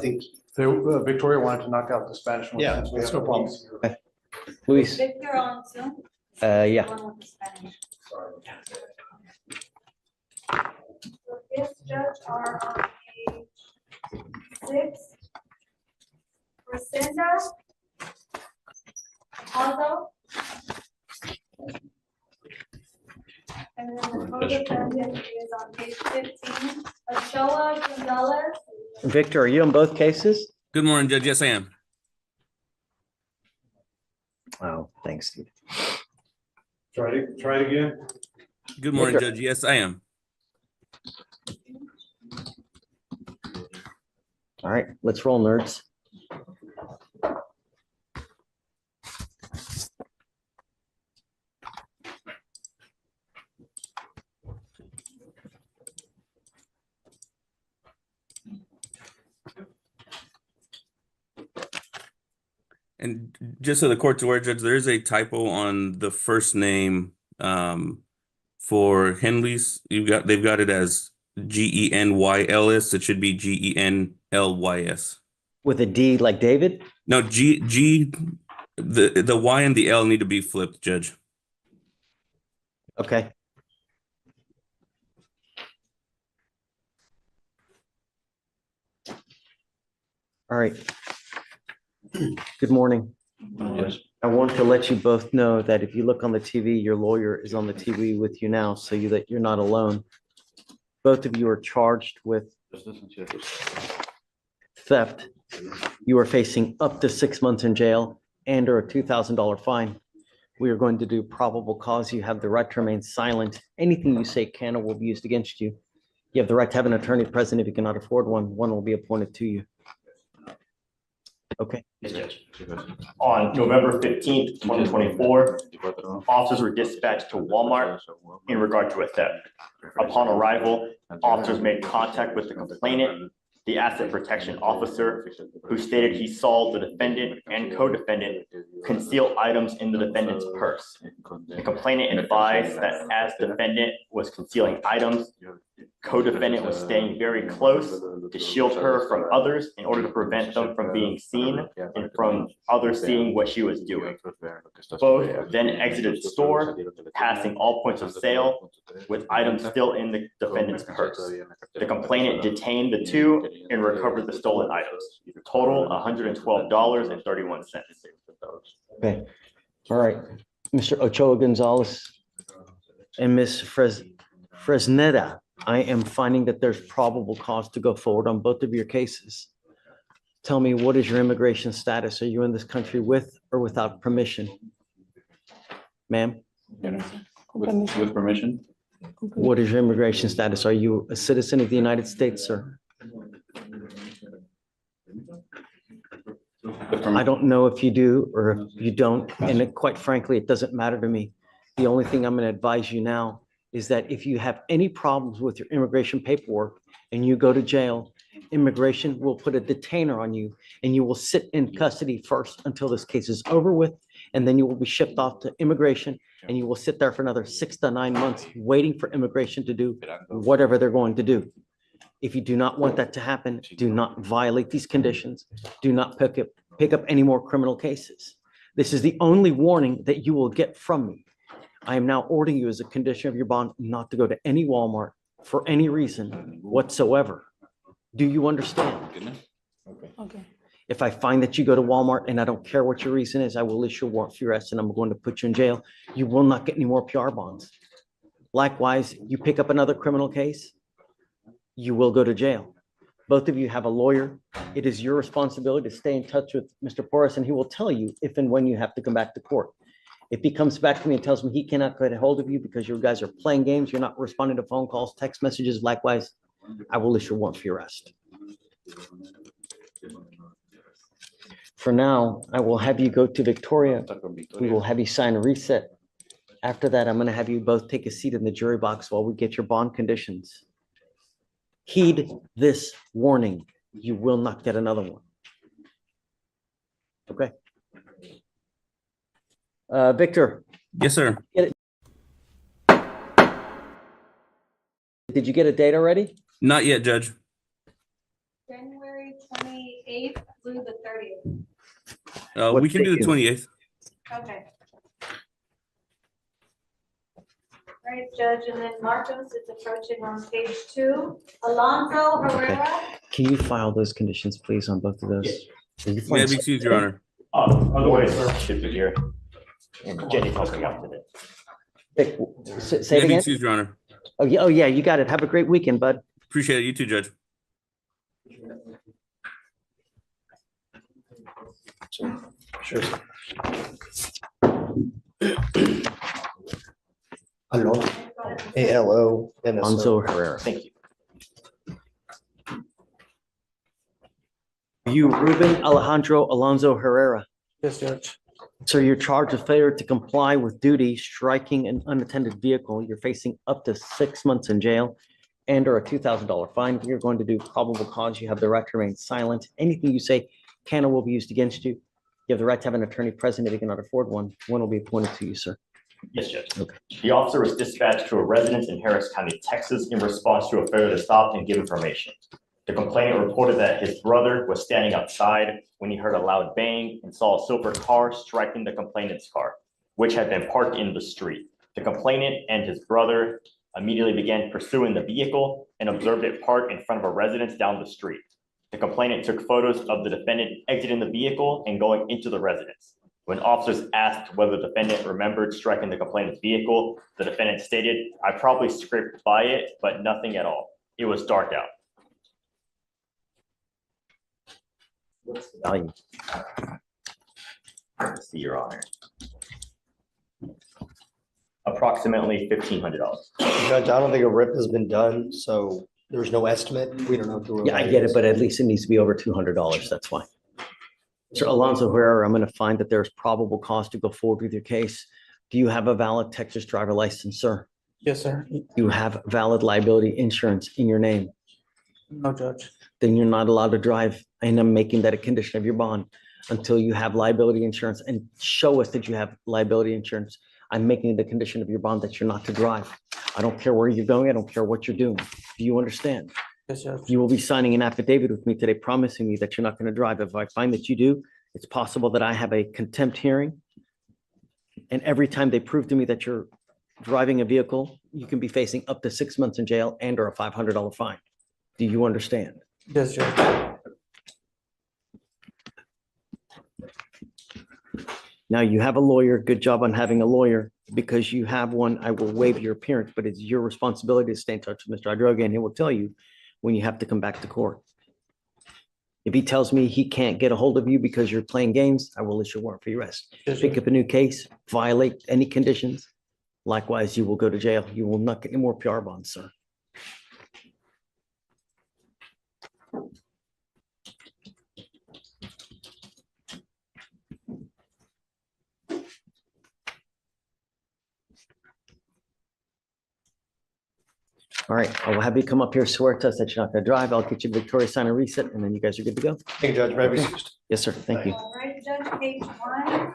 think Victoria wanted to knock out the Spanish one. Yeah, since we that's have no no problem. policy. Luis, Victor on Zoom. yeah, One with the Spanish. So this judge are on page 6. Resenda. Aldo. And then the co-defendant is on page 15. Ochoa Gonzalez. Victor, are you on both cases? Good morning, Judge. Yes, I am. Oh, thanks, Steve. Try it again. Good morning, Victor. Judge. Yes, I am. All right, let's roll, nerds. And just so the court's aware, Judge, there is a typo on the first name for Henley's. They've got it as Genyls. It should be Genlys. With a D like David? No, the Y and the L need to be flipped, Judge. Okay. All right. Good morning. I want to let you both know that if you look on the TV, your lawyer is on the TV with you now, so that you're not alone. Both of you are charged with theft. You are facing up to 6 months in jail and or a $2,000 fine. We are going to do probable cause. You have the right to remain silent. Anything you say can or will be used against you. You have the right to have an attorney present. If you cannot afford one, one will be appointed to you. Okay. Yes, Judge. On November 15th, 2024, officers were dispatched to Walmart in regard to a theft. Upon arrival, officers made contact with the complainant, the asset protection officer, who stated he saw the defendant and co-defendant conceal items in the defendant's purse. The complainant advised that as defendant was concealing items, co-defendant was staying very close to shield her from others in order to prevent them from being seen and from others seeing what she was doing. Both then exited the store, passing all points of sale with items still in the defendant's purse. The complainant detained the two and recovered the stolen items. Total $112.31. Okay. All right. Mr. Ochoa Gonzalez and Ms. Fresneda, I am finding that there's probable cause to go forward on both of your cases. Tell me, what is your immigration status? Are you in this country with or without permission? Ma'am, With permission? what is your immigration status? Are you a citizen of the United States, sir? I don't know if you do or if you don't, and quite frankly, it doesn't matter to me. The only thing I'm going to advise you now is that if you have any problems with your immigration paperwork and you go to jail, immigration will put a detainer on you and you will sit in custody first until this case is over with. And then you will be shipped off to immigration and you will sit there for another 6 to 9 months waiting for immigration to do whatever they're going to do. If you do not want that to happen, do not violate these conditions. Do not pick up any more criminal cases. This is the only warning that you will get from me. I am now ordering you as a condition of your bond not to go to any Walmart for any reason whatsoever. Do you understand? Okay. If I find that you go to Walmart and I don't care what your reason is, I will issue a warrant for your arrest and I'm going to put you in jail. You will not get any more PR bonds. Likewise, you pick up another criminal case, you will go to jail. Both of you have a lawyer. It is your responsibility to stay in touch with Mr. Porras and he will tell you if and when you have to come back to court. If he comes back to me and tells me he cannot get a hold of you because you guys are playing games, you're not responding to phone calls, text messages, likewise, I will issue a warrant for your arrest. For now, I will have you go to Victoria. We will have you sign a reset. After that, I'm going to have you both take a seat in the jury box while we get your bond conditions. Heed this warning. You will not get another one. Okay. Victor. Yes, sir. Did you get a date already? Not yet, Judge. January 28th. 28th through the 30th. What We can do day the is- 28th. Okay. Right, Judge, and then Marcos is approaching on page 2. Alonso Herrera. Can you file those conditions, please, on both of those? Will you May I find be excused, Your Honor? Otherwise, shift it here. And Jenny's helping out today. Vic, say May it I be again? excused, Your Honor? Oh, yeah, you got it. Have a great weekend, bud. Appreciate it. You too, Judge. Sure. Alonso, ALONSO. Alonso Herrera. Thank you. You, Ruben Alejandro Alonso Herrera. Yes, Judge. Sir, you're charged with failure to comply with duty, striking an unattended vehicle. You're facing up to 6 months in jail and or a $2,000 fine. You're going to do probable cause. You have the right to remain silent. Anything you say can or will be used against you. You have the right to have an attorney present if you cannot afford one. One will be appointed to you, sir. Yes, Judge. Okay. The officer was dispatched to a residence in Harris County, Texas, in response to a failure to stop and give information. The complainant reported that his brother was standing outside when he heard a loud bang and saw a silver car striking the complainant's car, which had been parked in the street. The complainant and his brother immediately began pursuing the vehicle and observed it parked in front of a residence down the street. The complainant took photos of the defendant exiting the vehicle and going into the residence. When officers asked whether the defendant remembered striking the complainant's vehicle, the defendant stated, "I probably scraped by it, but nothing at all. It was dark out." What's the value? Let's see, Your Honor. Approximately $1,500. Judge, I don't think a rip has been done, so there's no estimate. We don't know. Who Yeah, I get it, but at least it needs to be over $200. That's why. Sir Alonso Herrera, I'm going to find that there's probable cause to go forward with your case. Do you have a valid Texas driver license, sir? Yes, sir. You have valid liability insurance in your name? No, Judge. Then you're not allowed to drive. And I'm making that a condition of your bond until you have liability insurance and show us that you have liability insurance. I'm making it a condition of your bond that you're not to drive. I don't care where you're going. I don't care what you're doing. Do you understand? Yes, Judge. You will be signing an affidavit with me today promising me that you're not going to drive. If I find that you do, it's possible that I have a contempt hearing. And every time they prove to me that you're driving a vehicle, you can be facing up to 6 months in jail and or a $500 fine. Do you understand? Yes, Judge. Now you have a lawyer. Good job on having a lawyer. Because you have one, I will waive your appearance, but it's your responsibility to stay in touch with Mr. Adroga, and he will tell you when you have to come back to court. If he tells me he can't get a hold of you because you're playing games, I will issue a warrant for your arrest. Yes, Pick sir. up a new case, violate any conditions. Likewise, you will go to jail. You will not get any more PR bonds, sir. All right, I will have you come up here, swear to us that you're not going to drive. I'll get you the Victoria sign and reset, and then you guys are good to go. Thank you, Judge. May I be excused? Yes, sir. Thank you. All right, Judge, page 1.